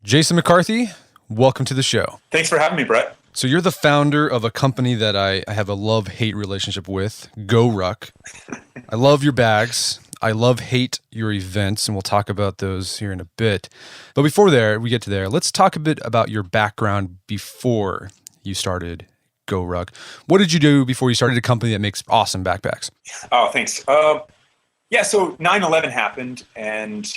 Jason McCarthy, welcome to the show. Thanks for having me, Brett. So you're the founder of a company that I have a love-hate relationship with, GORUCK. I love your bags. I love-hate your events, and we'll talk about those here in a bit. But before we get to there, let's talk a bit about your background before you started GORUCK. What did you do before you started a company that makes awesome backpacks? Oh, thanks. So 9/11 happened, and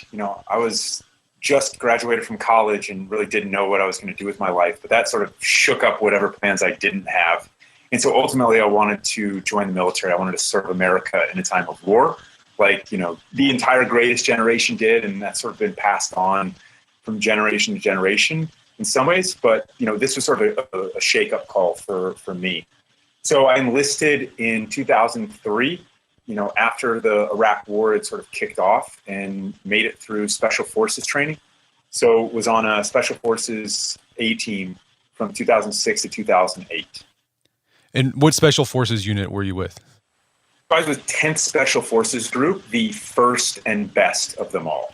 I was just graduated from college and really didn't know what I was going to do with my life. But that sort of shook up whatever plans I didn't have. And so ultimately I wanted to join the military. I wanted to serve America in a time of war, like, the entire greatest generation did. And that's sort of been passed on from generation to generation in some ways. But, this was sort of a shake-up call for me. So I enlisted in 2003, after the Iraq war had sort of kicked off, and made it through Special Forces training. So was on a Special Forces A team from 2006 to 2008. And what Special Forces unit were you with? I was with 10th Special Forces Group, the first and best of them all.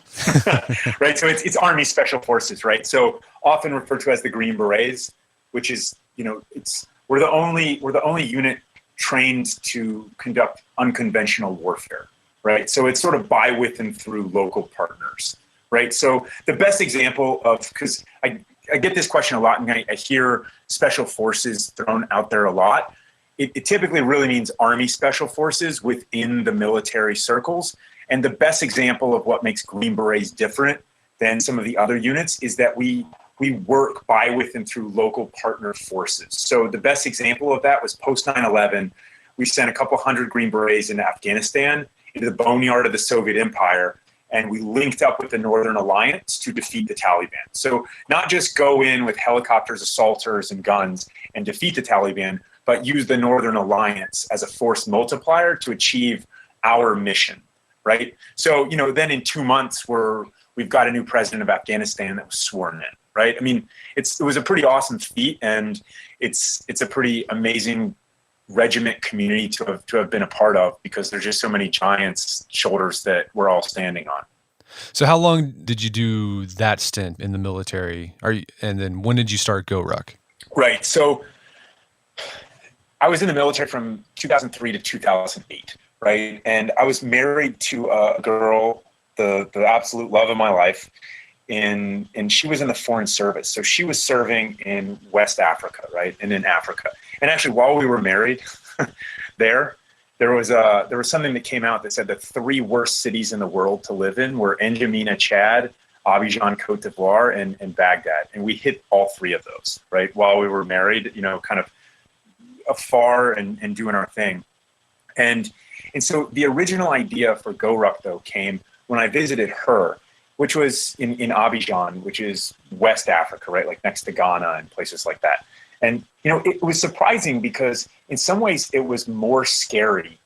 Right? So it's Army Special Forces, right? So often referred to as the Green Berets, which is, we're the only unit trained to conduct unconventional warfare, right? So it's sort of by, with, and through local partners, right? So the best example of, because I get this question a lot, and I hear Special Forces thrown out there a lot. It typically really means Army Special Forces within the military circles. And the best example of what makes Green Berets different than some of the other units is that we work by, with, and through local partner forces. So the best example of that was post 9/11. We sent a couple hundred Green Berets into Afghanistan, into the boneyard of the Soviet Empire, and we linked up with the Northern Alliance to defeat the Taliban. So not just go in with helicopters, assaulters, and guns and defeat the Taliban, but use the Northern Alliance as a force multiplier to achieve our mission, right? So, then in 2 months, we've got a new president of Afghanistan that was sworn in. Right. I mean, it was a pretty awesome feat, and it's a pretty amazing regiment community to have been a part of, because there's just so many giants' shoulders that we're all standing on. So how long did you do that stint in the military? And then when did you start GORUCK? Right. So I was in the military from 2003 to 2008. Right. And I was married to a girl, the absolute love of my life. And she was in the foreign service. So she was serving in West Africa, right? And in Africa. And actually, while we were married there was something that came out that said the 3 worst cities in the world to live in were N'Djamena, Chad, Abidjan, Cote d'Ivoire, and Baghdad. And we hit all 3 of those, right? While we were married, kind of afar and doing our thing. And so the original idea for GORUCK, though, came when I visited her, which was in Abidjan, which is West Africa, right? Like next to Ghana and places like that. And, it was surprising because in some ways it was more scary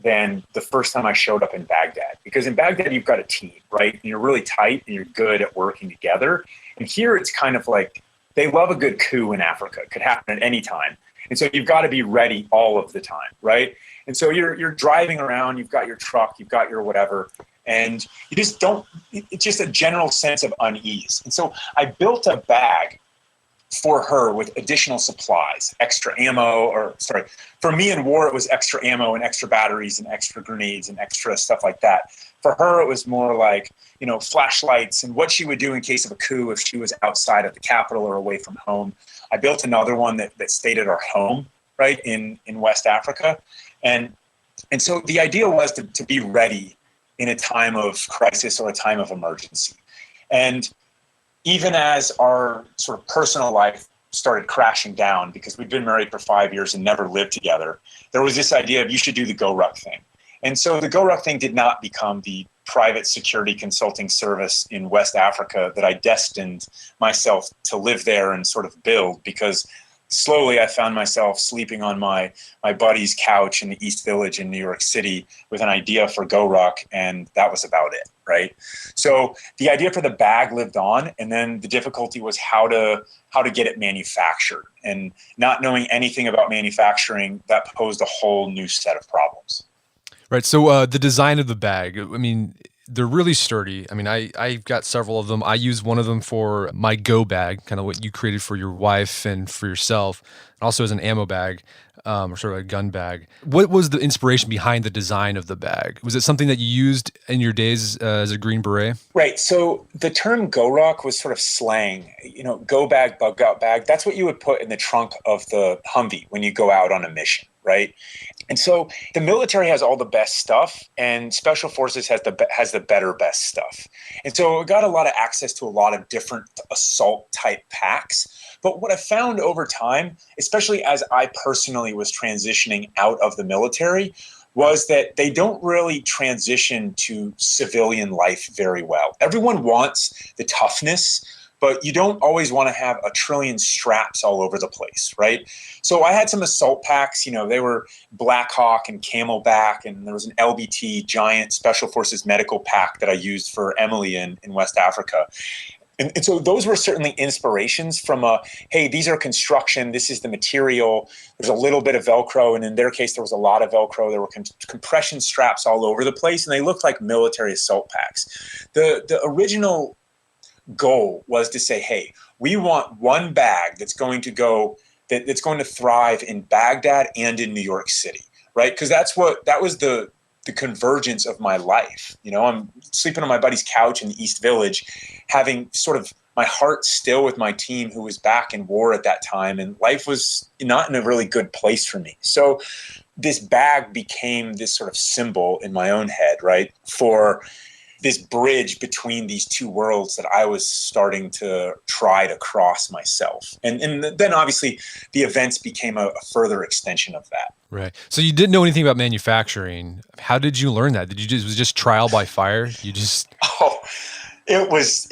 than the first time I showed up in Baghdad. Because in Baghdad, you've got a team, right? And you're really tight and you're good at working together. And here it's kind of like they love a good coup in Africa. It could happen at any time. And so you've got to be ready all of the time, right? And so you're driving around, you've got your truck, you've got your whatever, and you just don't, it's just a general sense of unease. And so I built a bag for her with additional supplies, extra ammo, for me in war, it was extra ammo and extra batteries and extra grenades and extra stuff like that. For her, it was more like, flashlights and what she would do in case of a coup if she was outside of the capital or away from home. I built another one that stayed at our home, right, in West Africa. And so the idea was to be ready in a time of crisis or a time of emergency. And even as our sort of personal life started crashing down, because we'd been married for 5 years and never lived together, there was this idea of you should do the GORUCK thing. And so the GORUCK thing did not become the private security consulting service in West Africa that I destined myself to live there and sort of build, because slowly I found myself sleeping on my buddy's couch in the East Village in New York City with an idea for GORUCK, and that was about it, right? So the idea for the bag lived on, and then the difficulty was how to get it manufactured. And not knowing anything about manufacturing, that posed a whole new set of problems. Right. So the design of the bag, I mean, they're really sturdy. I mean, I've got several of them. I use one of them for my go bag, kind of what you created for your wife and for yourself, and also as an ammo bag, or sort of a gun bag. What was the inspiration behind the design of the bag? Was it something that you used in your days as a Green Beret? Right. So the term GORUCK was sort of slang, go bag, bug out bag. That's what you would put in the trunk of the Humvee when you go out on a mission, right? And so the military has all the best stuff, and Special Forces has the better best stuff. And so I got a lot of access to a lot of different assault type packs. But what I found over time, especially as I personally was transitioning out of the military, was that they don't really transition to civilian life very well. Everyone wants the toughness, but you don't always want to have a trillion straps all over the place, right? So I had some assault packs, they were Black Hawk and Camelback, and there was an LBT giant Special Forces medical pack that I used for Emily in West Africa. And so those were certainly inspirations from hey, these are construction. This is the material. There's a little bit of Velcro. And in their case, there was a lot of Velcro. There were compression straps all over the place, and they looked like military assault packs. The original goal was to say, hey, we want one bag that's going to thrive in Baghdad and in New York City, right? Because that was the convergence of my life. I'm sleeping on my buddy's couch in the East Village, having sort of my heart still with my team who was back in war at that time, and life was not in a really good place for me. So this bag became this sort of symbol in my own head, right, for this bridge between these two worlds that I was starting to try to cross myself. And then obviously the events became a further extension of that. Right. So you didn't know anything about manufacturing. How did you learn that? Was it just trial by fire? Oh, it was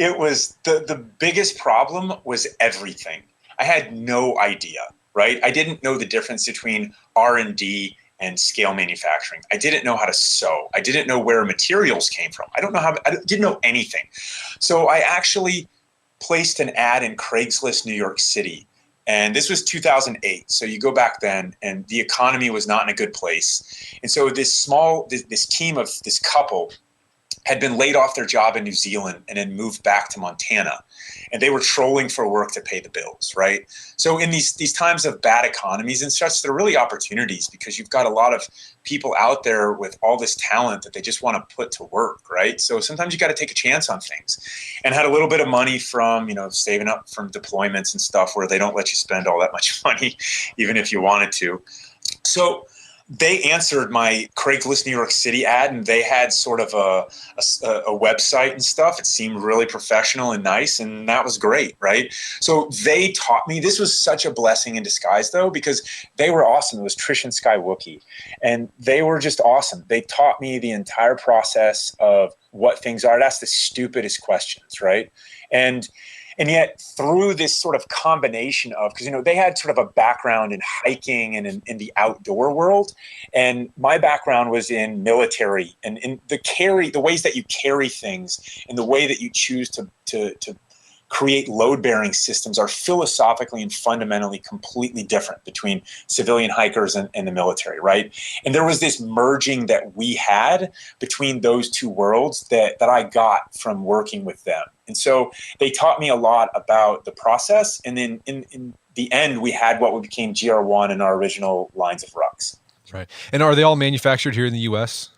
the biggest problem was everything. I had no idea, right? I didn't know the difference between R&D and scale manufacturing. I didn't know how to sew. I didn't know where materials came from. I didn't know anything. So I actually placed an ad in Craigslist, New York City. And this was 2008. So you go back then, and the economy was not in a good place. And so this team of this couple had been laid off their job in New Zealand and then moved back to Montana. And they were trolling for work to pay the bills, right? So in these times of bad economies and such, they're really opportunities, because you've got a lot of people out there with all this talent that they just want to put to work, right? So sometimes you got to take a chance on things. And had a little bit of money from, saving up from deployments and stuff where they don't let you spend all that much money, even if you wanted to. So they answered my Craigslist New York City ad, and they had sort of a website and stuff. It seemed really professional and nice, and that was great, right? So they taught me. This was such a blessing in disguise, though, because they were awesome. It was Trish and Sky Wookie, and they were just awesome. They taught me the entire process of what things are. I'd ask the stupidest questions, right? And yet through this sort of combination of, because, they had sort of a background in hiking and in the outdoor world. And my background was in military and in the ways that you carry things and the way that you choose to create load-bearing systems are philosophically and fundamentally completely different between civilian hikers and the military, right? And there was this merging that we had between those two worlds that I got from working with them. And so they taught me a lot about the process. And then in the end, we had what became GR1 and our original lines of rucks. Right. And are they all manufactured here in the U.S.?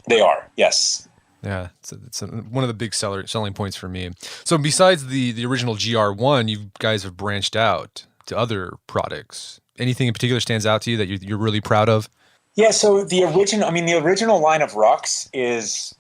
They are, yes. Yeah, it's one of the big selling points for me. So besides the original GR1, you guys have branched out to other products. Anything in particular stands out to you that you're really proud of? Yeah, so the original line of rucks is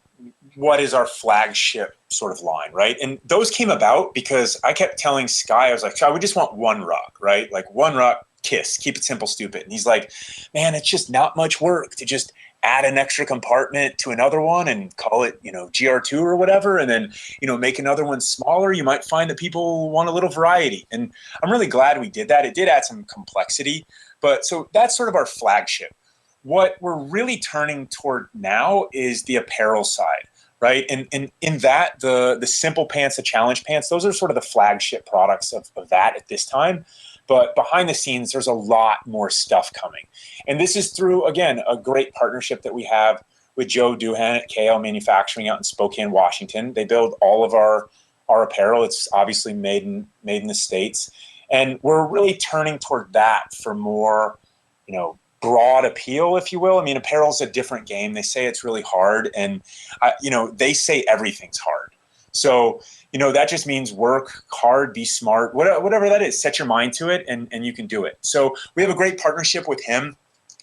what is our flagship sort of line, right? And those came about because I kept telling Sky, I was like, Sky, we just want one ruck, right? Like one ruck, KISS, keep it simple, stupid. And he's like, man, it's just not much work to just add an extra compartment to another one and call it, GR2 or whatever. And then, make another one smaller. You might find that people want a little variety. And I'm really glad we did that. It did add some complexity, but so that's sort of our flagship. What we're really turning toward now is the apparel side, right? And in that, the simple pants, the challenge pants, those are sort of the flagship products of that at this time. But behind the scenes, there's a lot more stuff coming. And this is through, again, a great partnership that we have with Joe Duhan at KL Manufacturing out in Spokane, Washington. They build all of our apparel. It's obviously made in the States. And we're really turning toward that for more, broad appeal, if you will. I mean, apparel's a different game. They say it's really hard, and they say everything's hard. So, that just means work hard, be smart, whatever that is. Set your mind to it, and you can do it. So we have a great partnership with him.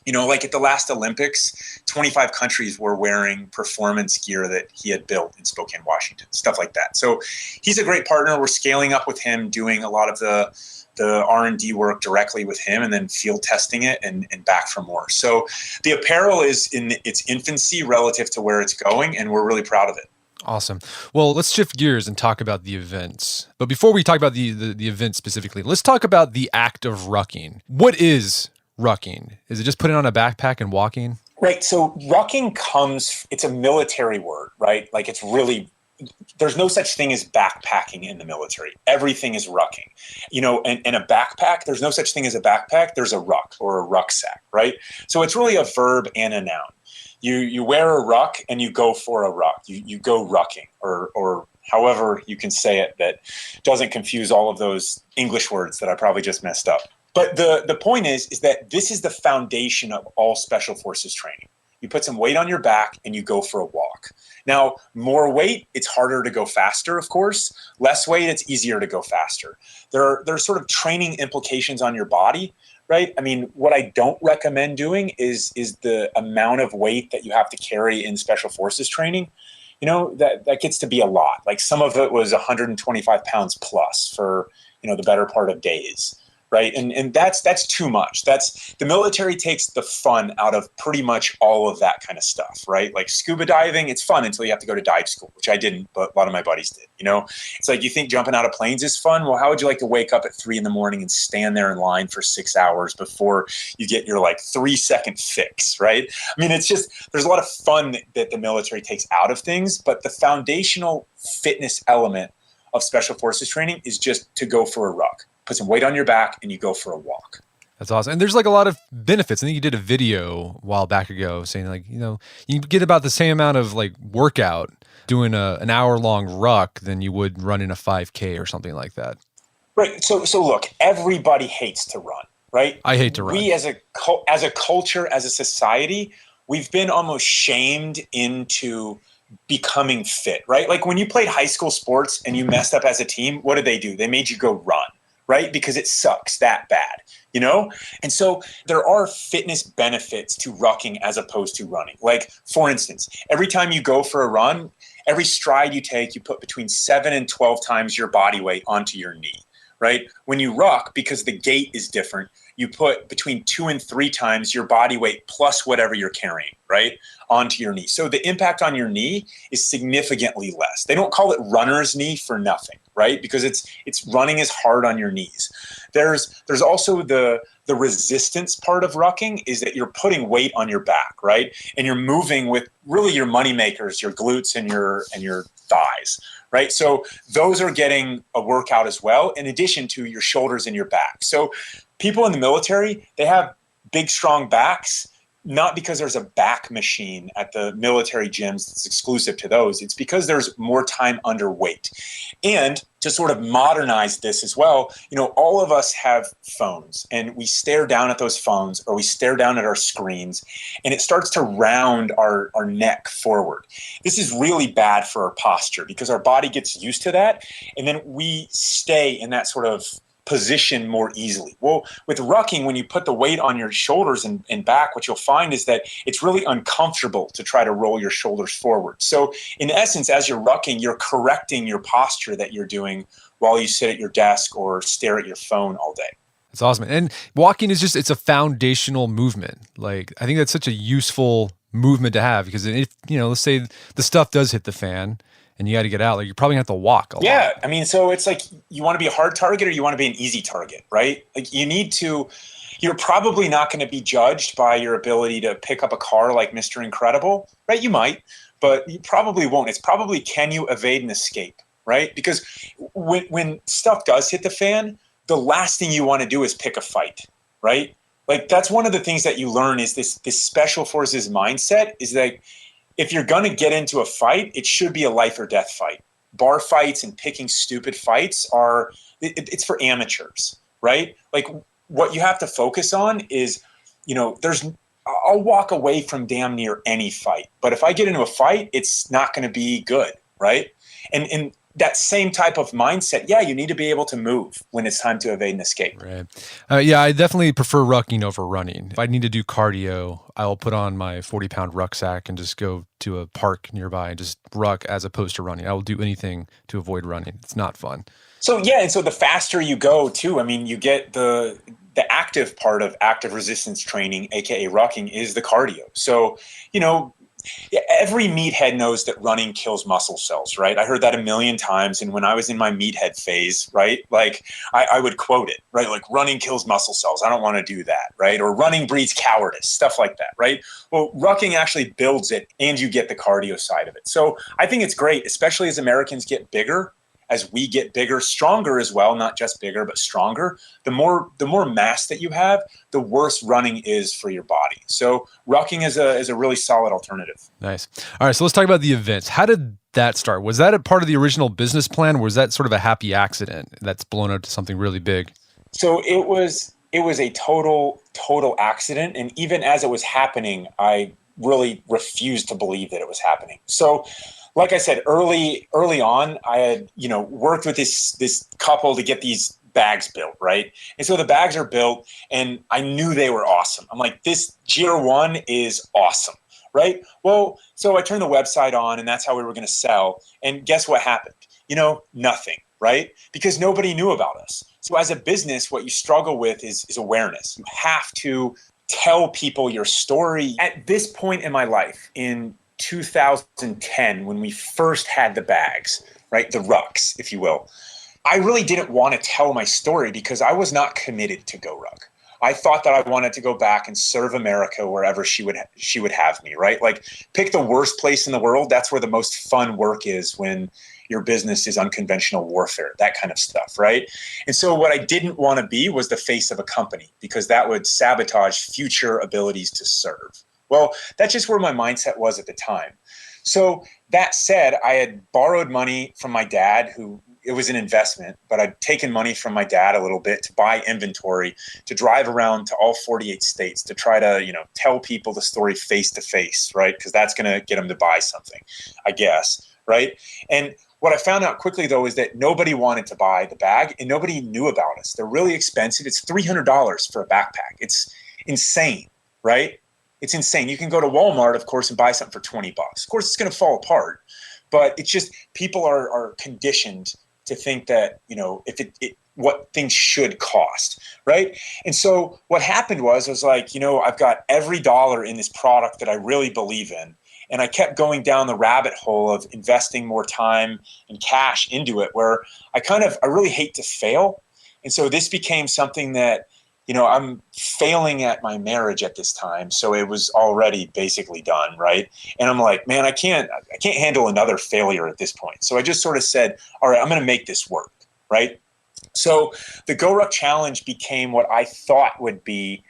Like at the last Olympics, 25 countries were wearing performance gear that he had built in Spokane, Washington, stuff like that. So he's a great partner. We're scaling up with him, doing a lot of the R&D work directly with him, and then field testing it and back for more. So the apparel is in its infancy relative to where it's going, and we're really proud of it. Awesome. Well, let's shift gears and talk about the events. But before we talk about the event specifically, let's talk about the act of rucking. What is rucking? Is it just putting on a backpack and walking? Right. So rucking it's a military word, right? Like there's no such thing as backpacking in the military. Everything is rucking. And a backpack, there's no such thing as a backpack. There's a ruck or a rucksack, right? So it's really a verb and a noun. You wear a ruck and you go for a ruck. You go rucking or however you can say it that doesn't confuse all of those English words that I probably just messed up. But the point is that this is the foundation of all special forces training. You put some weight on your back and you go for a walk. Now, more weight, it's harder to go faster, of course. Less weight, it's easier to go faster. There are sort of training implications on your body, right? I mean, what I don't recommend doing is the amount of weight that you have to carry in special forces training. That gets to be a lot. Like some of it was 125 pounds plus for, the better part of days. Right. And that's too much. The military takes the fun out of pretty much all of that kind of stuff. Right. Like scuba diving, it's fun until you have to go to dive school, which I didn't, but a lot of my buddies did. It's like you think jumping out of planes is fun. Well, how would you like to wake up at 3 a.m. and stand there in line for 6 hours before you get your 3-second fix? Right. I mean, there's a lot of fun that the military takes out of things, but the foundational fitness element of special forces training is just to go for a ruck. Put some weight on your back and you go for a walk. That's awesome. And there's a lot of benefits. I think you did a video a while back ago saying you get about the same amount of workout doing an hour-long ruck than you would running a 5K or something like that. Right. So look, everybody hates to run, right? I hate to run. We as a culture, as a society, we've been almost shamed into becoming fit, right? Like when you played high school sports and you messed up as a team, what did they do? They made you go run. Right? Because it sucks that bad, And so there are fitness benefits to rucking as opposed to running. Like, for instance, every time you go for a run, every stride you take, you put between 7 and 12 times your body weight onto your knee, right? When you ruck, because the gait is different, you put between 2 and 3 times your body weight plus whatever you're carrying, right, onto your knee. So the impact on your knee is significantly less. They don't call it runner's knee for nothing, right? Because it's running is hard on your knees. There's also the resistance part of rucking is that you're putting weight on your back, right? And you're moving with really your money makers, your glutes and your thighs, right? So those are getting a workout as well, in addition to your shoulders and your back. So people in the military, they have big, strong backs, not because there's a back machine at the military gyms that's exclusive to those. It's because there's more time under weight. And to sort of modernize this as well, all of us have phones and we stare down at those phones or we stare down at our screens and it starts to round our neck forward. This is really bad for our posture because our body gets used to that. And then we stay in that sort of position more easily. Well, with rucking, when you put the weight on your shoulders and back, what you'll find is that it's really uncomfortable to try to roll your shoulders forward. So in essence, as you're rucking, you're correcting your posture that you're doing while you sit at your desk or stare at your phone all day. That's awesome. And walking is it's a foundational movement. I think that's such a useful movement to have because if, let's say the stuff does hit the fan, and you got to get out, you're probably going to have to walk a lot. Yeah. I mean, so it's like you want to be a hard target or you want to be an easy target, right? You're probably not going to be judged by your ability to pick up a car like Mr. Incredible, right? You might, but you probably won't. It's probably, can you evade and escape, right? Because when stuff does hit the fan, the last thing you want to do is pick a fight, right? That's one of the things that you learn is this special forces mindset is that if you're going to get into a fight, it should be a life or death fight. Bar fights and picking stupid fights it's for amateurs, right? Like what you have to focus on is, I'll walk away from damn near any fight, but if I get into a fight, it's not going to be good, right? And that same type of mindset, you need to be able to move when it's time to evade and escape. Right. I definitely prefer rucking over running. If I need to do cardio, I'll put on my 40-pound rucksack and just go to a park nearby and just ruck as opposed to running. I will do anything to avoid running. It's not fun. So, and so the faster you go too, I mean, you get the active part of active resistance training, aka rucking, is the cardio. So, every meathead knows that running kills muscle cells, right? I heard that a million times. And when I was in my meathead phase, right, like I would quote it, right? Like running kills muscle cells. I don't want to do that, right? Or running breeds cowardice, stuff like that, right? Well, rucking actually builds it and you get the cardio side of it. So I think it's great, especially as Americans get bigger. As we get bigger, stronger as well, not just bigger, but stronger, the more mass that you have, the worse running is for your body. So rucking is a really solid alternative. Nice. All right, so let's talk about the events. How did that start? Was that a part of the original business plan, or was that sort of a happy accident that's blown out to something really big? So it was a total accident. And even as it was happening, I really refused to believe that it was happening. So like I said, early on, I had, worked with this couple to get these bags built, right? And so the bags are built and I knew they were awesome. I'm like, this GR1 is awesome, right? Well, so I turned the website on and that's how we were going to sell. And guess what happened? Nothing, right? Because nobody knew about us. So as a business, what you struggle with is awareness. You have to tell people your story. At this point in my life, in 2010, when we first had the bags, right, the rucks, if you will, I really didn't want to tell my story because I was not committed to GORUCK. I thought that I wanted to go back and serve America wherever she would have me, right? Like pick the worst place in the world. That's where the most fun work is when your business is unconventional warfare, that kind of stuff, right? And so what I didn't want to be was the face of a company because that would sabotage future abilities to serve. Well, that's just where my mindset was at the time. So that said, I had borrowed money from my dad, who it was an investment, but I'd taken money from my dad a little bit to buy inventory, to drive around to all 48 states to try to, tell people the story face to face, right? Because that's going to get them to buy something, I guess, right? And what I found out quickly, though, is that nobody wanted to buy the bag and nobody knew about us. They're really expensive. It's $300 for a backpack. It's insane, right? It's insane. You can go to Walmart, of course, and buy something for $20. Of course, it's going to fall apart, but it's just people are conditioned to think that, if what things should cost, right? And so what happened was I was like, I've got every dollar in this product that I really believe in. And I kept going down the rabbit hole of investing more time and cash into it where I really hate to fail. And so this became something that, I'm failing at my marriage at this time. So it was already basically done, right? And I'm like, man, I can't handle another failure at this point. So I just sort of said, all right, I'm going to make this work, right? So the GORUCK challenge became what I thought would be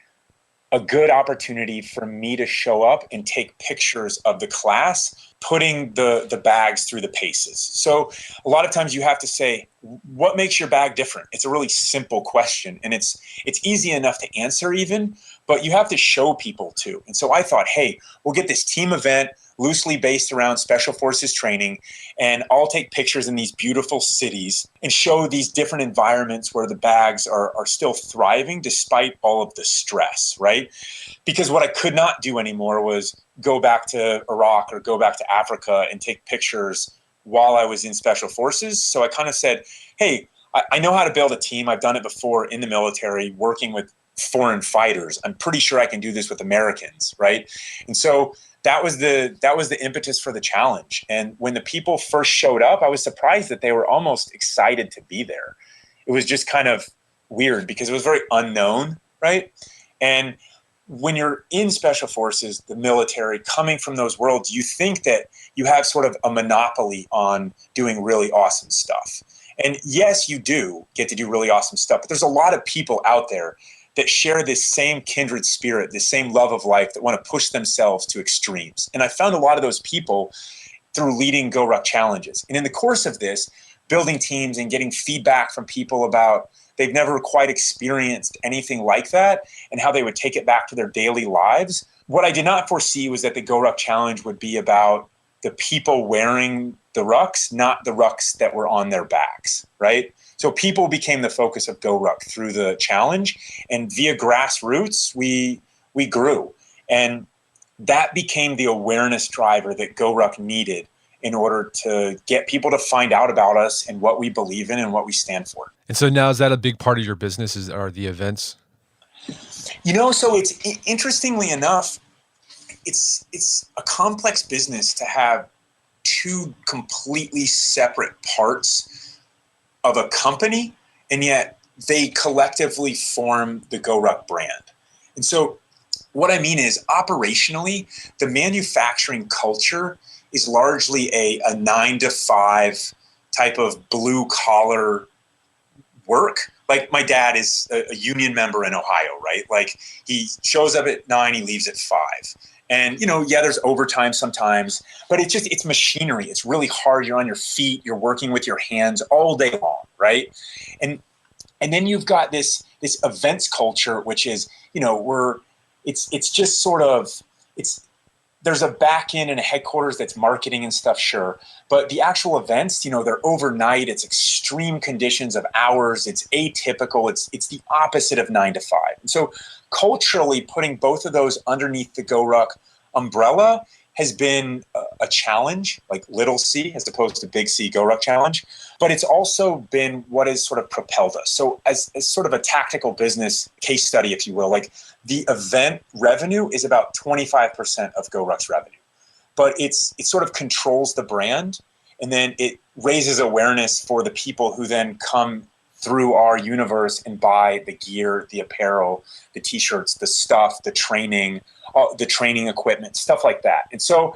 a good opportunity for me to show up and take pictures of the class, putting the bags through the paces. So a lot of times you have to say, what makes your bag different? It's a really simple question, and it's easy enough to answer even, but you have to show people too. And so I thought, hey, we'll get this team event loosely based around Special Forces training, and I'll take pictures in these beautiful cities and show these different environments where the bags are still thriving despite all of the stress, right? Because what I could not do anymore was go back to Iraq or go back to Africa and take pictures while I was in Special Forces. So I kind of said, hey, I know how to build a team. I've done it before in the military, working with foreign fighters. I'm pretty sure I can do this with Americans, right? And so that was the impetus for the challenge. And when the people first showed up, I was surprised that they were almost excited to be there. It was just kind of weird because it was very unknown, right? And when you're in Special Forces, the military, coming from those worlds, you think that you have sort of a monopoly on doing really awesome stuff. And yes, you do get to do really awesome stuff, but there's a lot of people out there that share this same kindred spirit, this same love of life, that want to push themselves to extremes. And I found a lot of those people through leading GORUCK challenges. And in the course of this, building teams and getting feedback from people about they've never quite experienced anything like that and how they would take it back to their daily lives. What I did not foresee was that the GORUCK challenge would be about the people wearing the rucks, not the rucks that were on their backs, right? So people became the focus of GORUCK through the challenge, and via grassroots, we grew. And that became the awareness driver that GORUCK needed in order to get people to find out about us and what we believe in and what we stand for. And so now, is that a big part of your business? Are the events? So it's interestingly enough, it's a complex business to have two completely separate parts of a company, and yet they collectively form the GORUCK brand. And so what I mean is, operationally, the manufacturing culture is largely a 9-to-5 type of blue collar work. Like my dad is a union member in Ohio, right? Like he shows up at 9, he leaves at 5. And, there's overtime sometimes, but it's machinery. It's really hard. You're on your feet. You're working with your hands all day long, right? And then you've got this events culture, which is, it's just sort of, there's a back end and a headquarters that's marketing and stuff, sure. But the actual events, they're overnight. It's extreme conditions of hours. It's atypical. It's the opposite of 9 to 5. And so culturally, putting both of those underneath the GORUCK umbrella has been a challenge, like little c as opposed to big C GORUCK challenge. But it's also been what has sort of propelled us. So as sort of a tactical business case study, if you will, like the event revenue is about 25% of GORUCK's revenue. But it sort of controls the brand, and then it raises awareness for the people who then come through our universe and buy the gear, the apparel, the t-shirts, the stuff, the training equipment, stuff like that. And so,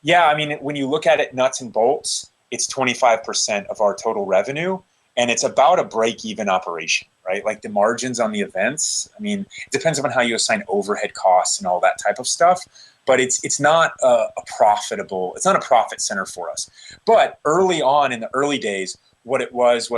when you look at it nuts and bolts, it's 25% of our total revenue, and it's about a break-even operation, right? Like the margins on the events, it depends on how you assign overhead costs and all that type of stuff, but it's not it's not a profit center for us. But early on in the early days, what it was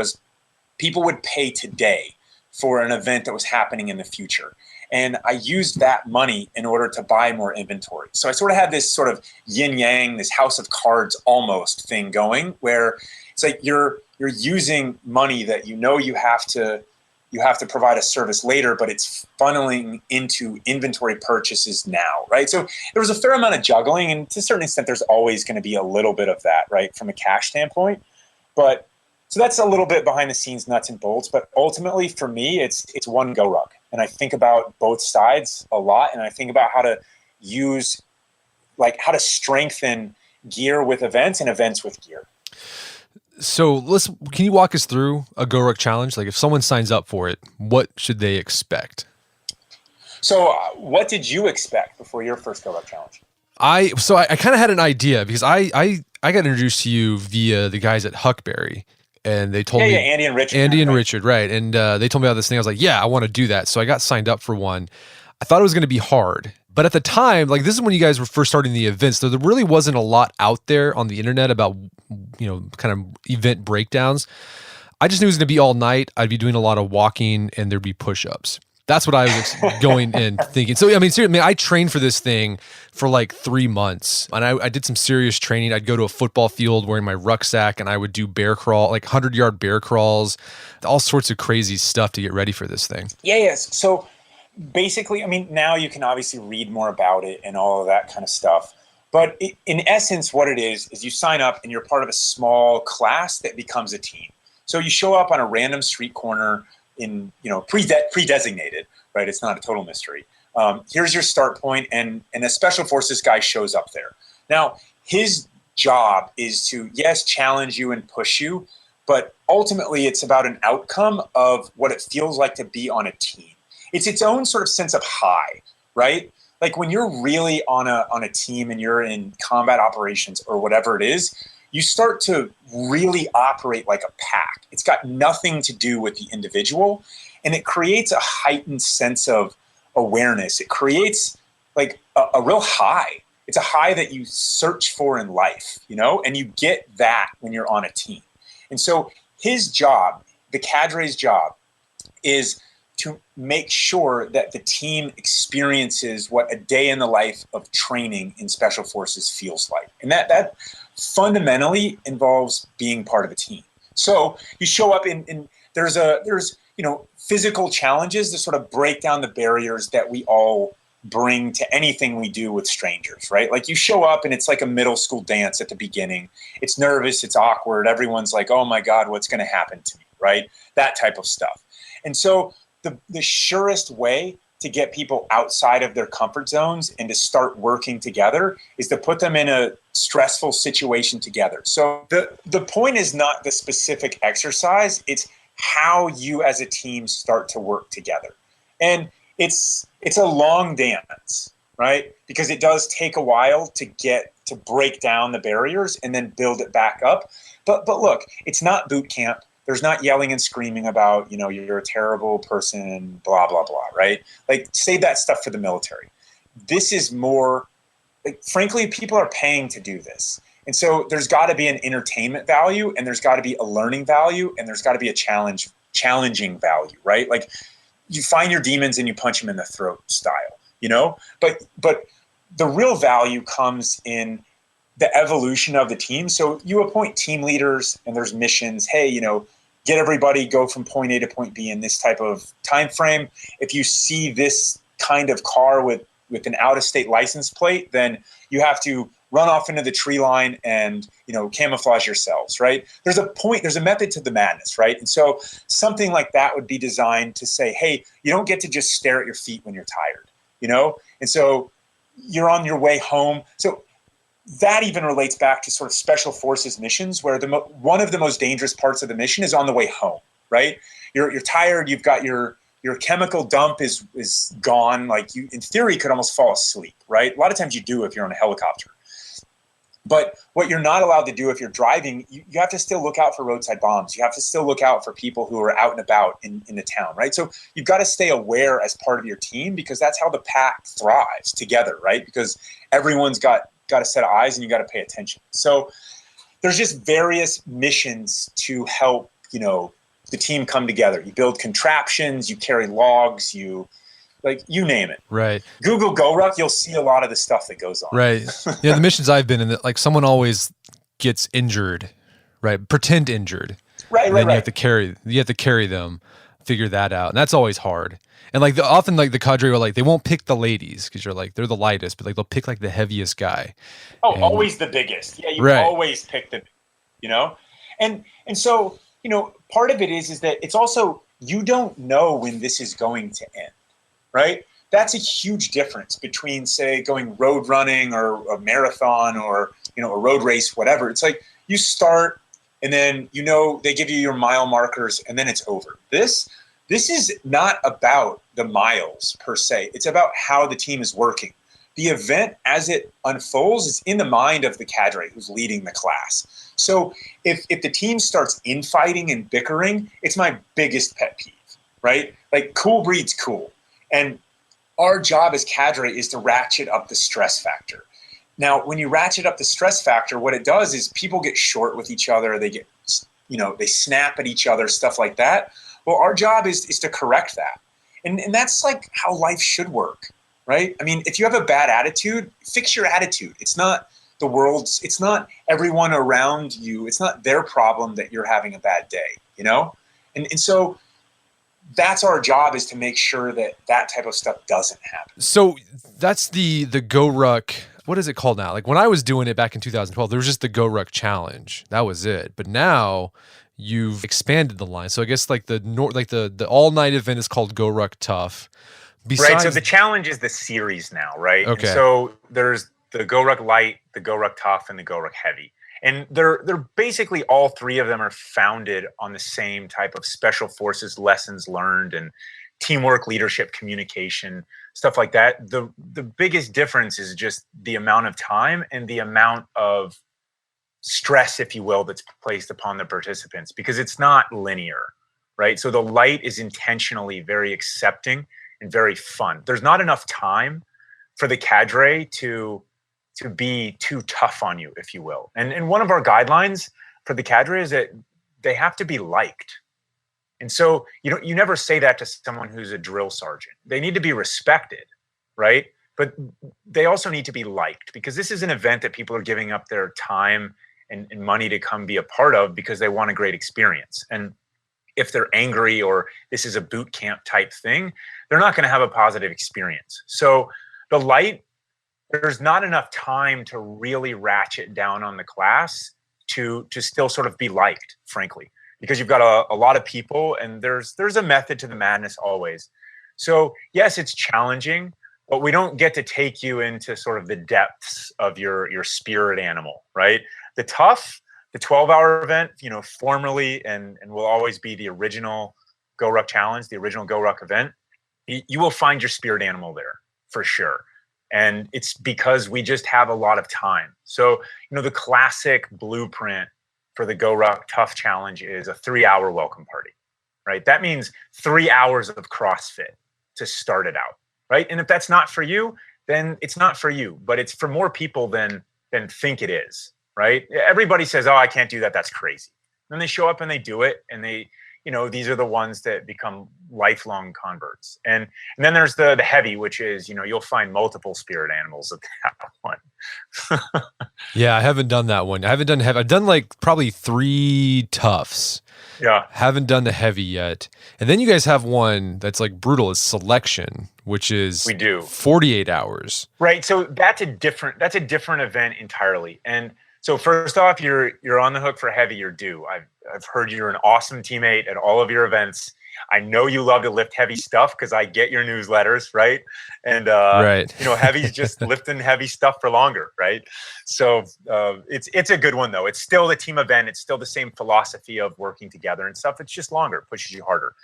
people would pay today for an event that was happening in the future. And I used that money in order to buy more inventory. So I sort of had this sort of yin yang, this house of cards almost thing going, where it's like you're using money that you have to provide a service later, but it's funneling into inventory purchases now, right? So there was a fair amount of juggling, and to a certain extent, there's always going to be a little bit of that, right, from a cash standpoint. But so that's a little bit behind the scenes nuts and bolts. But ultimately, for me, it's one GORUCK. And I think about both sides a lot, and I think about how to strengthen gear with events and events with gear. So can you walk us through a GORUCK challenge? Like if someone signs up for it, what should they expect? So what did you expect before your first GORUCK challenge? I kind of had an idea because I got introduced to you via the guys at Huckberry. And they told me Andy and Richard. Andy and Richard, right. And they told me about this thing. I was like, yeah, I want to do that. So I got signed up for one. I thought it was going to be hard. But at the time, like this is when you guys were first starting the events, so there really wasn't a lot out there on the internet about, kind of event breakdowns. I just knew it was going to be all night. I'd be doing a lot of walking and there'd be push-ups. That's what I was going in thinking. So, seriously, I trained for this thing for like 3 months. And I did some serious training. I'd go to a football field wearing my rucksack and I would do bear crawl, like 100-yard bear crawls, all sorts of crazy stuff to get ready for this thing. Yes. So basically, now you can obviously read more about it and all of that kind of stuff. But in essence, what it is you sign up and you're part of a small class that becomes a team. So you show up on a random street corner in pre-designated, right? It's not a total mystery. Here's your start point, and a special forces guy shows up there. Now, his job is to, yes, challenge you and push you, but ultimately it's about an outcome of what it feels like to be on a team. It's its own sort of sense of high, right? Like when you're really on a team and you're in combat operations or whatever it is, you start to really operate like a pack. It's got nothing to do with the individual, and it creates a heightened sense of awareness. It creates like a real high. It's a high that you search for in life, and you get that when you're on a team. And so his job, the cadre's job, is to make sure that the team experiences what a day in the life of training in Special Forces feels like. And that fundamentally involves being part of a team. So you show up in there's physical challenges that sort of break down the barriers that we all bring to anything we do with strangers, right? Like you show up and it's like a middle school dance at the beginning. It's nervous, it's awkward. Everyone's like, oh my God, what's going to happen to me, right? That type of stuff. And so the surest way to get people outside of their comfort zones and to start working together is to put them in a stressful situation together. So the point is not the specific exercise, it's how you as a team start to work together. And it's a long dance, right? Because it does take a while to break down the barriers and then build it back up. But look, it's not boot camp. There's not yelling and screaming about, you're a terrible person, blah, blah, blah, right? Like, save that stuff for the military. This is more, frankly, people are paying to do this. And so there's got to be an entertainment value, and there's got to be a learning value, and there's got to be a challenging value, right? Like, you find your demons and you punch them in the throat style, But the real value comes in the evolution of the team. So you appoint team leaders and there's missions. Hey, get everybody go from point A to point B in this type of time frame. If you see this kind of car with an out-of-state license plate, then you have to run off into the tree line and camouflage yourselves, right? There's a method to the madness, right? And so something like that would be designed to say, hey, you don't get to just stare at your feet when you're tired, And so you're on your way home. So that even relates back to sort of Special Forces missions, where one of the most dangerous parts of the mission is on the way home, right? You're tired. You've got your chemical dump is gone. Like, you, in theory, could almost fall asleep, right? A lot of times you do if you're on a helicopter. But what you're not allowed to do if you're driving, you have to still look out for roadside bombs. You have to still look out for people who are out and about in the town, right? So you've got to stay aware as part of your team, because that's how the pack thrives together, right? Because everyone's got a set of eyes and you got to pay attention. So there's just various missions to help, the team come together. You build contraptions, you carry logs, you name it. Right. Google GORUCK, you'll see a lot of the stuff that goes on. Right. Yeah, the missions I've been in, like, someone always gets injured, right? Pretend injured. Right. You have to carry them, figure that out. And that's always hard. And often the cadre will they won't pick the ladies because you're they're the lightest, but they'll pick the heaviest guy. Oh, always the biggest. Yeah, you always pick the, and so, part of it is that it's also, you don't know when this is going to end, right? That's a huge difference between, say, going road running or a marathon or, a road race, whatever. It's like you start and then, they give you your mile markers and then it's over. This is not about the miles per se. It's about how the team is working. The event, as it unfolds, is in the mind of the cadre who's leading the class. So if the team starts infighting and bickering, it's my biggest pet peeve, right? Like, cool breeds cool. And our job as cadre is to ratchet up the stress factor. Now, when you ratchet up the stress factor, what it does is people get short with each other. They get, they snap at each other, stuff like that. Well, our job is to correct that. And that's like how life should work, right? I mean, if you have a bad attitude, fix your attitude. It's not it's not everyone around you. It's not their problem that you're having a bad day, And so that's our job, is to make sure that type of stuff doesn't happen. So that's the GORUCK. What is it called now? Like, when I was doing it back in 2012, there was just the GORUCK challenge. That was it. But now you've expanded the line. So I guess the all-night event is called GORUCK Tough. Right. So the challenge is the series now, right? Okay. And so there's the GORUCK Light, the GORUCK Tough, and the GORUCK Heavy. And they're basically, all three of them are founded on the same type of Special Forces lessons learned and teamwork, leadership, communication, stuff like that. The biggest difference is just the amount of time and the amount of stress, if you will, that's placed upon the participants, because it's not linear, right? So the light is intentionally very accepting and very fun. There's not enough time for the cadre to be too tough on you, if you will. And one of our guidelines for the cadre is that they have to be liked. And so you never say that to someone who's a drill sergeant. They need to be respected, right? But they also need to be liked, because this is an event that people are giving up their time and money to come be a part of because they want a great experience. And if they're angry or this is a boot camp type thing, they're not going to have a positive experience. So the light, there's not enough time to really ratchet down on the class to still sort of be liked, frankly, because you've got a lot of people, and there's a method to the madness always. So yes, it's challenging, but we don't get to take you into sort of the depths of your spirit animal, right? The 12-hour event, formerly and will always be the original GORUCK challenge, the original GORUCK event. You will find your spirit animal there for sure. And it's because we just have a lot of time. So, the classic blueprint for the GORUCK Tough Challenge is a 3-hour welcome party, right? That means 3 hours of CrossFit to start it out, right? And if that's not for you, then it's not for you, but it's for more people than think it is, right? Everybody says, oh, I can't do that. That's crazy. Then they show up and they do it, and they, these are the ones that become lifelong converts. And then there's the heavy, which is, you'll find multiple spirit animals at that one. Yeah, I haven't done that one. I haven't done heavy. I've done like probably 3 toughs. Yeah. Haven't done the heavy yet. And then you guys have one that's like brutal, is selection, which is we do 48 hours. Right. So that's a different event entirely. And so first off, you're on the hook for heavy, you're due. I've heard you're an awesome teammate at all of your events. I know you love to lift heavy stuff because I get your newsletters, right? And right. Heavy's just lifting heavy stuff for longer, right? So it's a good one though. It's still the team event. It's still the same philosophy of working together and stuff. It's just longer, pushes you harder.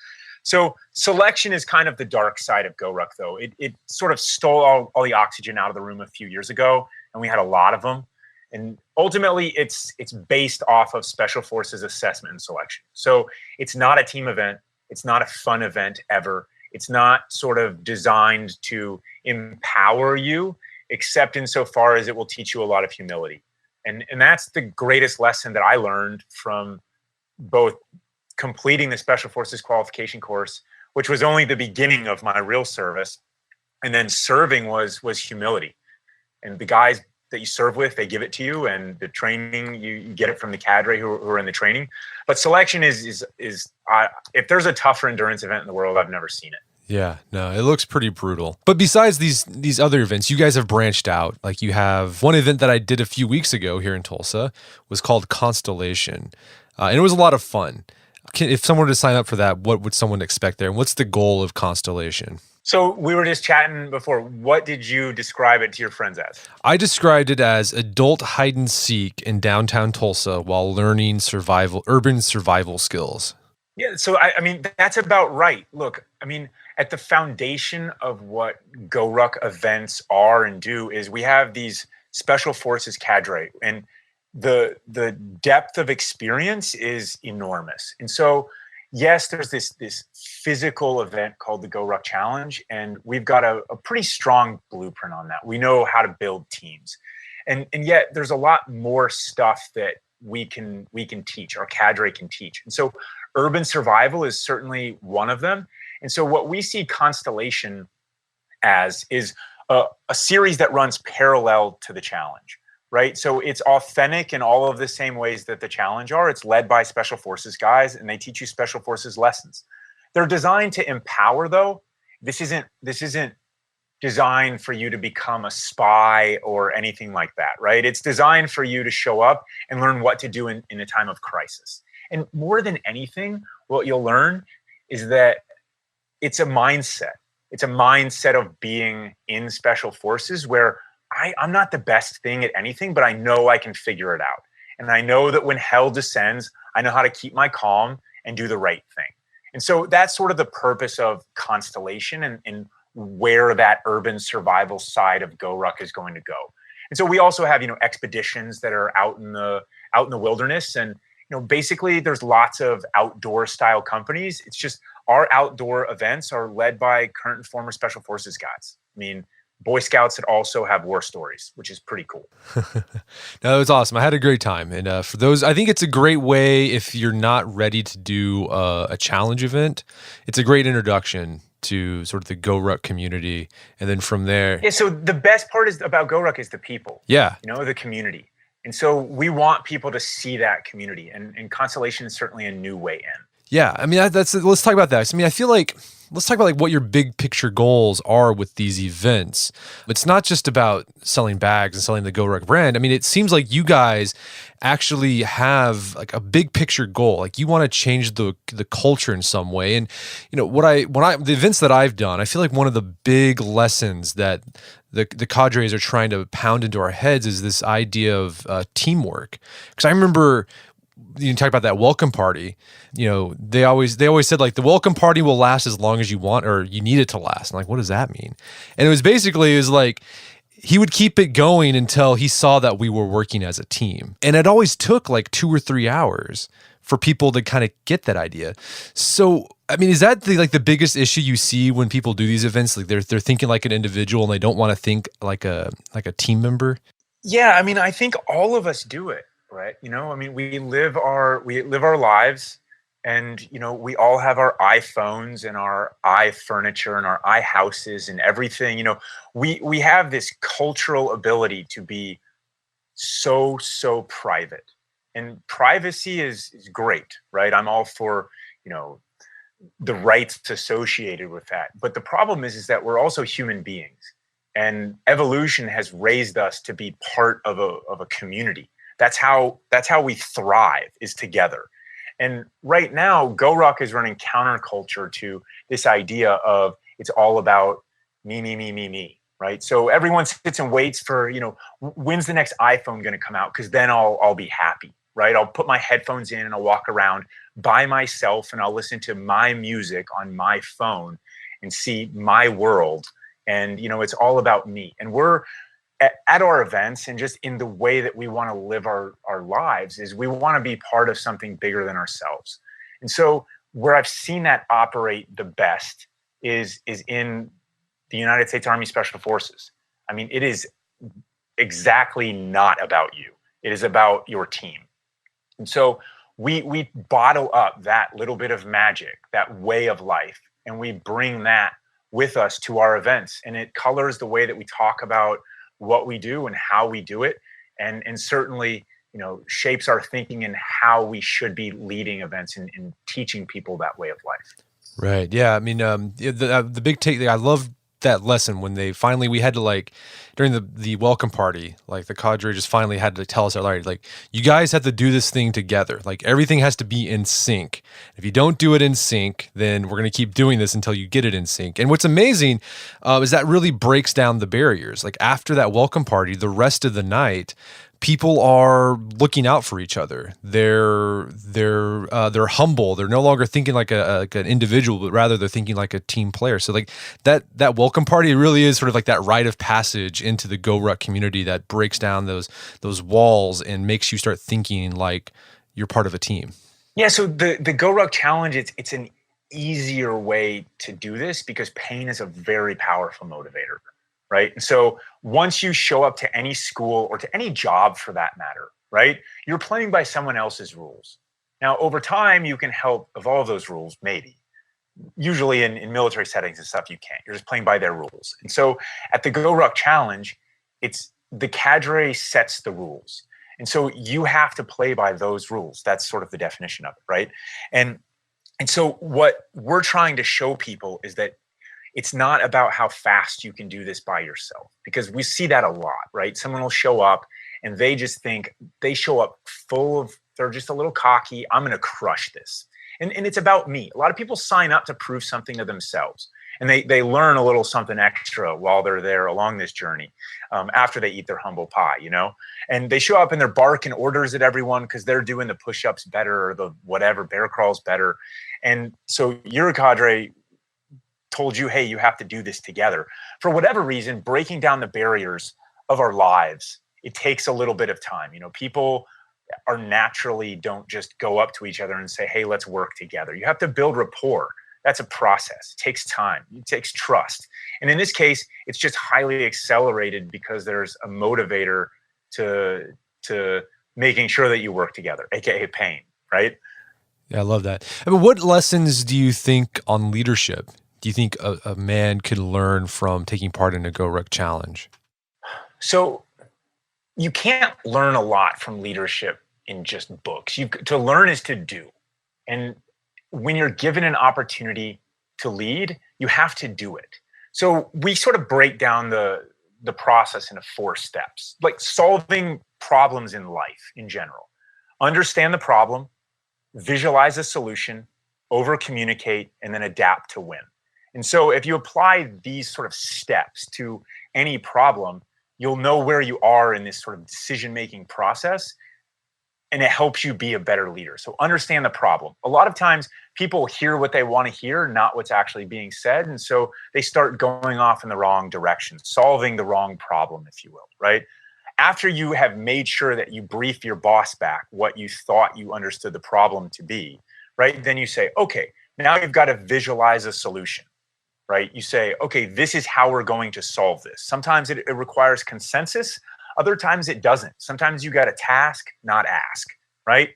So selection is kind of the dark side of GORUCK though. It sort of stole all the oxygen out of the room a few years ago, and we had a lot of them. And ultimately, it's based off of Special Forces assessment and selection. So it's not a team event. It's not a fun event ever. It's not sort of designed to empower you, except insofar as it will teach you a lot of humility. And that's the greatest lesson that I learned from both completing the Special Forces qualification course, which was only the beginning of my real service, and then serving was humility. And the guys that you serve with, they give it to you, and the training, you get it from the cadre who are in the training. But selection is if there's a tougher endurance event in the world, I've never seen it. Yeah, no, it looks pretty brutal. But besides these other events, you guys have branched out. Like you have one event that I did a few weeks ago here in Tulsa was called Constellation. And it was a lot of fun. If someone were to sign up for that, what would someone expect there? And what's the goal of Constellation? So we were just chatting before. What did you describe it to your friends as? I described it as adult hide and seek in downtown Tulsa while learning urban survival skills. Yeah, so I mean, that's about right. Look, I mean, at the foundation of what GORUCK events are and do is we have these Special Forces cadre, and the depth of experience is enormous. And so yes, there's this physical event called the GORUCK Challenge, and we've got a pretty strong blueprint on that. We know how to build teams, and yet there's a lot more stuff that we can teach, our cadre can teach. And so urban survival is certainly one of them. And so what we see Constellation as is a series that runs parallel to the challenge. Right. So it's authentic in all of the same ways that the challenge are. It's led by Special Forces guys, and they teach you Special Forces lessons. They're designed to empower, though. This isn't designed for you to become a spy or anything like that. Right. It's designed for you to show up and learn what to do in a time of crisis. And more than anything, what you'll learn is that it's a mindset. It's a mindset of being in Special Forces where I'm not the best thing at anything, but I know I can figure it out. And I know that when hell descends, I know how to keep my calm and do the right thing. And so that's sort of the purpose of Constellation and where that urban survival side of GORUCK is going to go. And so we also have, expeditions that are out in the out in the wilderness. And, basically there's lots of outdoor style companies. It's just our outdoor events are led by current and former special forces guys. I mean, Boy Scouts that also have war stories, which is pretty cool. No, it was awesome. I had a great time. And for those, I think it's a great way if you're not ready to do a challenge event. It's a great introduction to sort of the GORUCK community. And then from there. Yeah, so the best part is about GORUCK is the people. Yeah. The community. And so we want people to see that community. And Constellation is certainly a new way in. Yeah. I mean, let's talk about that. I mean, I feel like, let's talk about like what your big picture goals are with these events. It's not just about selling bags and selling the GORUCK brand. I mean, it seems like you guys actually have like a big picture goal. Like you want to change the culture in some way. And the events that I've done, I feel like one of the big lessons that the cadres are trying to pound into our heads is this idea of teamwork. Because I remember, you talk about that welcome party, they always said like the welcome party will last as long as you want or you need it to last. I'm like, what does that mean? And it was like he would keep it going until he saw that we were working as a team. And it always took like 2 or 3 hours for people to kind of get that idea. So, I mean, is that the biggest issue you see when people do these events? Like they're thinking like an individual and they don't want to think like a team member? Yeah, I mean, I think all of us do it. Right. I mean, we live our lives and, we all have our iPhones and our iFurniture and our iHouses and everything. We have this cultural ability to be so private, and privacy is great. Right. I'm all for, the rights associated with that. But the problem is that we're also human beings, and evolution has raised us to be part of a community. That's how we thrive, is together. And right now, GORUCK is running counterculture to this idea of it's all about me, right? So everyone sits and waits for, when's the next iPhone going to come out? Because then I'll be happy, right? I'll put my headphones in and I'll walk around by myself and I'll listen to my music on my phone and see my world. And, it's all about me. And we're at our events, and just in the way that we want to live our lives, is we want to be part of something bigger than ourselves. And so where I've seen that operate the best is in the United States Army Special Forces. I mean, it is exactly not about you. It is about your team. And so we bottle up that little bit of magic, that way of life, and we bring that with us to our events. And it colors the way that we talk about what we do and how we do it, and certainly shapes our thinking and how we should be leading events and teaching people that way of life. Right. Yeah. I mean, the big take. I love that lesson when we had to, like, during the welcome party, like the cadre just finally had to tell us, all right, like, you guys have to do this thing together. Like everything has to be in sync. If you don't do it in sync, then we're going to keep doing this until you get it in sync. And what's amazing is that really breaks down the barriers. Like after that welcome party, the rest of the night, people are looking out for each other. They're humble. They're no longer thinking like an individual, but rather they're thinking like a team player. So like that welcome party really is sort of like that rite of passage into the GORUCK community that breaks down those walls and makes you start thinking like you're part of a team. Yeah. So the GORUCK challenge, it's an easier way to do this because pain is a very powerful motivator. Right. And so once you show up to any school or to any job for that matter, right, you're playing by someone else's rules. Now, over time, you can help evolve those rules, maybe. Usually in military settings and stuff, you can't. You're just playing by their rules. And so at the GORUCK challenge, it's the cadre sets the rules. And so you have to play by those rules. That's sort of the definition of it, right? And so what we're trying to show people is that it's not about how fast you can do this by yourself, because we see that a lot, right? Someone will show up and they just think they show up they're just a little cocky. I'm going to crush this. And it's about me. A lot of people sign up to prove something to themselves, and they learn a little something extra while they're there along this journey after they eat their humble pie, and they show up and they're barking orders at everyone because they're doing the push-ups better or the whatever bear crawls better. And so you're a cadre told you, hey, you have to do this together. For whatever reason, breaking down the barriers of our lives, it takes a little bit of time. People are naturally don't just go up to each other and say, hey, let's work together. You have to build rapport. That's a process. It takes time. It takes trust. And in this case, it's just highly accelerated because there's a motivator to making sure that you work together, aka pain, right? Yeah, I love that. I mean, what lessons do you think on leadership do you think a man can learn from taking part in a GORUCK challenge? So you can't learn a lot from leadership in just books. To learn is to do. And when you're given an opportunity to lead, you have to do it. So we sort of break down the process into 4 steps, like solving problems in life in general. Understand the problem, visualize a solution, over communicate, and then adapt to win. And so if you apply these sort of steps to any problem, you'll know where you are in this sort of decision-making process, and it helps you be a better leader. So understand the problem. A lot of times people hear what they want to hear, not what's actually being said. And so they start going off in the wrong direction, solving the wrong problem, if you will, right? After you have made sure that you brief your boss back what you thought you understood the problem to be, right? Then you say, okay, now you've got to visualize a solution, right? You say, okay, this is how we're going to solve this. Sometimes it requires consensus. Other times it doesn't. Sometimes you got to task, not ask, right?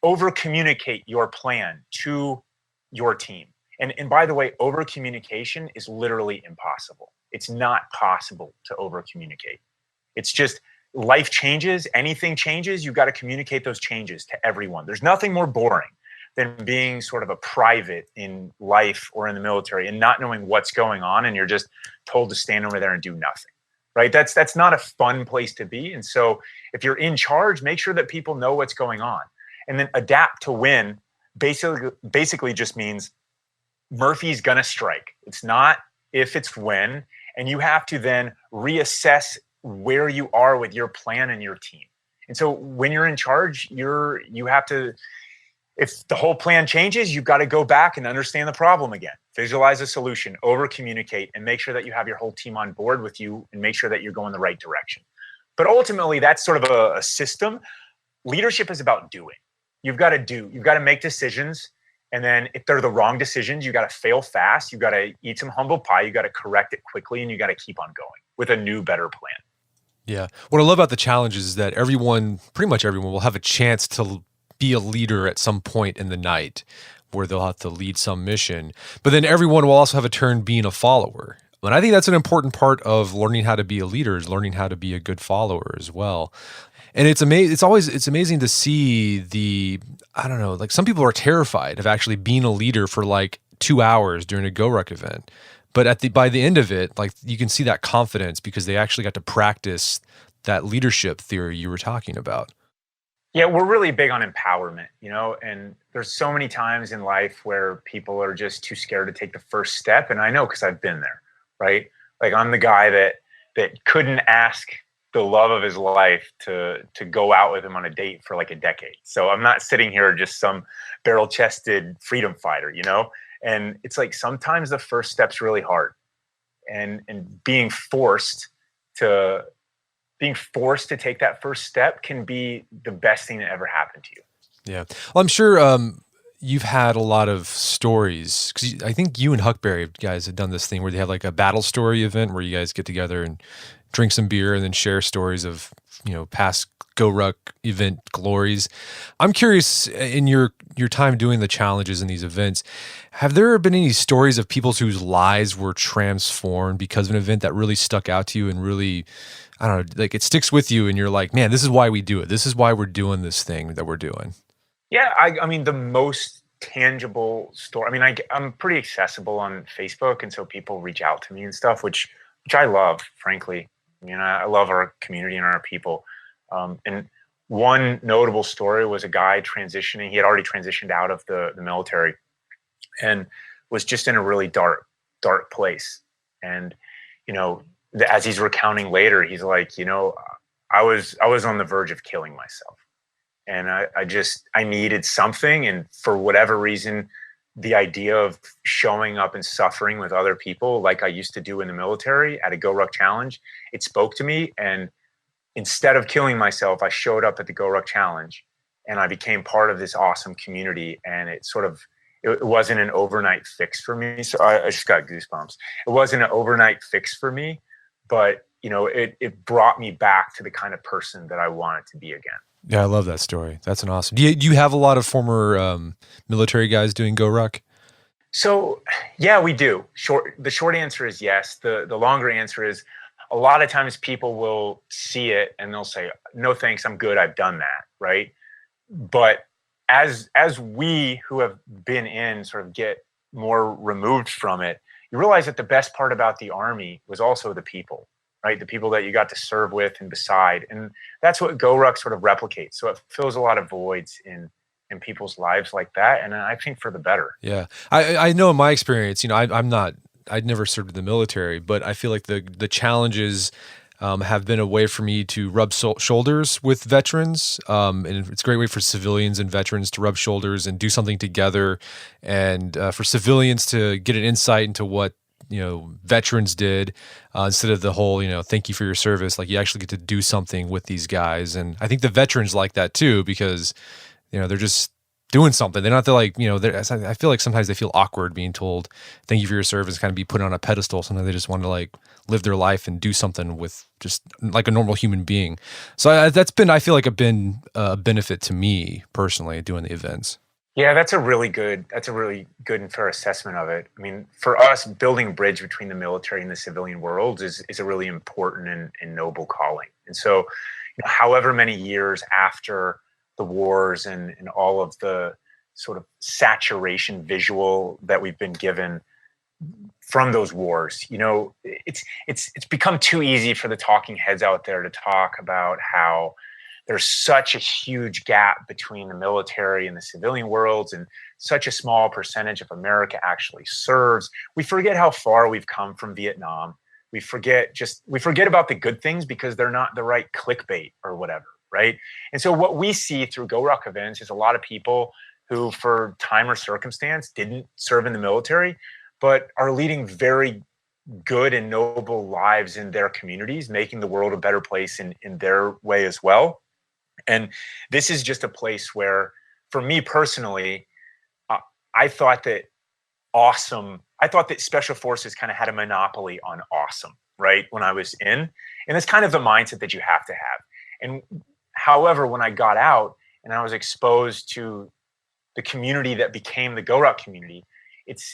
Over communicate your plan to your team. And by the way, over communication is literally impossible. It's not possible to over communicate. It's just life changes, anything changes, you got to communicate those changes to everyone. There's nothing more boring than being sort of a private in life or in the military and not knowing what's going on, and you're just told to stand over there and do nothing. Right? That's not a fun place to be. And so if you're in charge, make sure that people know what's going on. And then adapt to win basically just means Murphy's gonna strike. It's not if, it's when. And you have to then reassess where you are with your plan and your team. And so when you're in charge, you have to, if the whole plan changes, you've got to go back and understand the problem again. Visualize a solution, over communicate, and make sure that you have your whole team on board with you and make sure that you're going the right direction. But ultimately, that's sort of a system. Leadership is about doing. You've got to do. You've got to make decisions. And then if they're the wrong decisions, you got to fail fast. You got to eat some humble pie. You got to correct it quickly, and you got to keep on going with a new, better plan. Yeah. What I love about the challenge is that pretty much everyone will have a chance to be a leader at some point in the night where they'll have to lead some mission, but then everyone will also have a turn being a follower. And I think that's an important part of learning how to be a leader, is learning how to be a good follower as well. And it's amazing. It's amazing to see I don't know, like some people are terrified of actually being a leader for like 2 hours during a GORUCK event. But by the end of it, like you can see that confidence because they actually got to practice that leadership theory you were talking about. Yeah, we're really big on empowerment, and there's so many times in life where people are just too scared to take the first step. And I know, because I've been there, right? Like I'm the guy that couldn't ask the love of his life to go out with him on a date for like a decade. So I'm not sitting here just some barrel-chested freedom fighter, And it's like sometimes the first step's really hard, and being forced to take that first step can be the best thing that ever happened to you. Yeah. Well, I'm sure you've had a lot of stories, because I think you and Huckberry guys have done this thing where they have like a battle story event where you guys get together and drink some beer and then share stories of, past GORUCK event glories. I'm curious, in your time doing the challenges in these events, have there been any stories of people whose lives were transformed because of an event that really stuck out to you and really, I don't know, like it sticks with you and you're like, man, this is why we do it. This is why we're doing this thing that we're doing. Yeah, I mean, the most tangible story. I mean, I'm pretty accessible on Facebook, and so people reach out to me and stuff, which I love, frankly. I love our community and our people. And one notable story was a guy transitioning. He had already transitioned out of the military and was just in a really dark place. And, as he's recounting later, he's like, I was on the verge of killing myself. And I needed something. And for whatever reason, the idea of showing up and suffering with other people like I used to do in the military at a GORUCK challenge, it spoke to me. And instead of killing myself, I showed up at the GORUCK Challenge and I became part of this awesome community. And it wasn't an overnight fix for me. So I just got goosebumps. It wasn't an overnight fix for me, but it brought me back to the kind of person that I wanted to be again. Yeah, I love that story. That's an awesome. Do you have a lot of former military guys doing GORUCK? So yeah, we do. The short answer is yes. The longer answer is a lot of times people will see it and they'll say, "No thanks, I'm good. I've done that." Right? But as we who have been in sort of get more removed from it, you realize that the best part about the Army was also the people, right? The people that you got to serve with and beside. And that's what GORUCK sort of replicates. So it fills a lot of voids in people's lives like that. And I think for the better. Yeah. I know in my experience, I'd never served in the military, but I feel like the challenges have been a way for me to rub shoulders with veterans. And it's a great way for civilians and veterans to rub shoulders and do something together. And for civilians to get an insight into what, veterans did instead of the whole, thank you for your service. Like you actually get to do something with these guys. And I think the veterans like that too, because, they're just doing something. They're not I feel like sometimes they feel awkward being told, thank you for your service, kind of be put on a pedestal. Sometimes they just want to like live their life and do something with just like a normal human being. So I feel like been a benefit to me personally doing the events. Yeah, that's a really good and fair assessment of it. I mean, for us, building a bridge between the military and the civilian world is a really important and noble calling. And so, however many years after the wars and all of the sort of saturation visual that we've been given from those wars, it's become too easy for the talking heads out there to talk about how there's such a huge gap between the military and the civilian worlds, and such a small percentage of America actually serves. We forget how far we've come from Vietnam. We forget about the good things because they're not the right clickbait or whatever, right? And so what we see through GORUCK events is a lot of people who, for time or circumstance, didn't serve in the military, but are leading very good and noble lives in their communities, making the world a better place in their way as well. And this is just a place where, for me personally, I thought that special forces kind of had a monopoly on awesome, right? When I was in, and it's kind of the mindset that you have to have. And however, when I got out and I was exposed to the community that became the GORUCK community,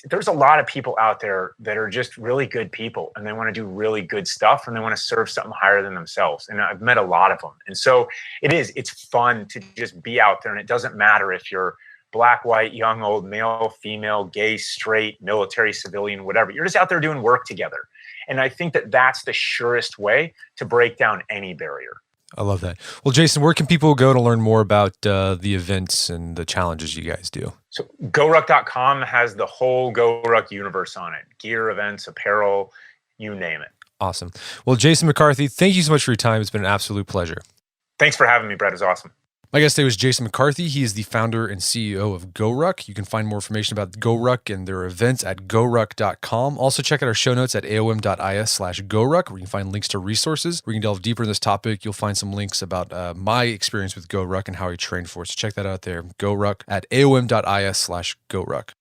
there's a lot of people out there that are just really good people, and they want to do really good stuff, and they want to serve something higher than themselves. And I've met a lot of them. And so it's fun to just be out there. And it doesn't matter if you're black, white, young, old, male, female, gay, straight, military, civilian, whatever. You're just out there doing work together. And I think that that's the surest way to break down any barrier. I love that. Well, Jason, where can people go to learn more about the events and the challenges you guys do? So GORUCK.com has the whole GORUCK universe on it. Gear, events, apparel, you name it. Awesome. Well, Jason McCarthy, thank you so much for your time. It's been an absolute pleasure. Thanks for having me, Brett. It was awesome. My guest today was Jason McCarthy. He is the founder and CEO of GORUCK. You can find more information about GORUCK and their events at GORUCK.com. Also, check out our show notes at aom.is/GORUCK, where you can find links to resources. We can delve deeper in this topic. You'll find some links about my experience with GORUCK and how I trained for it. So check that out there. GORUCK at aom.is/GORUCK.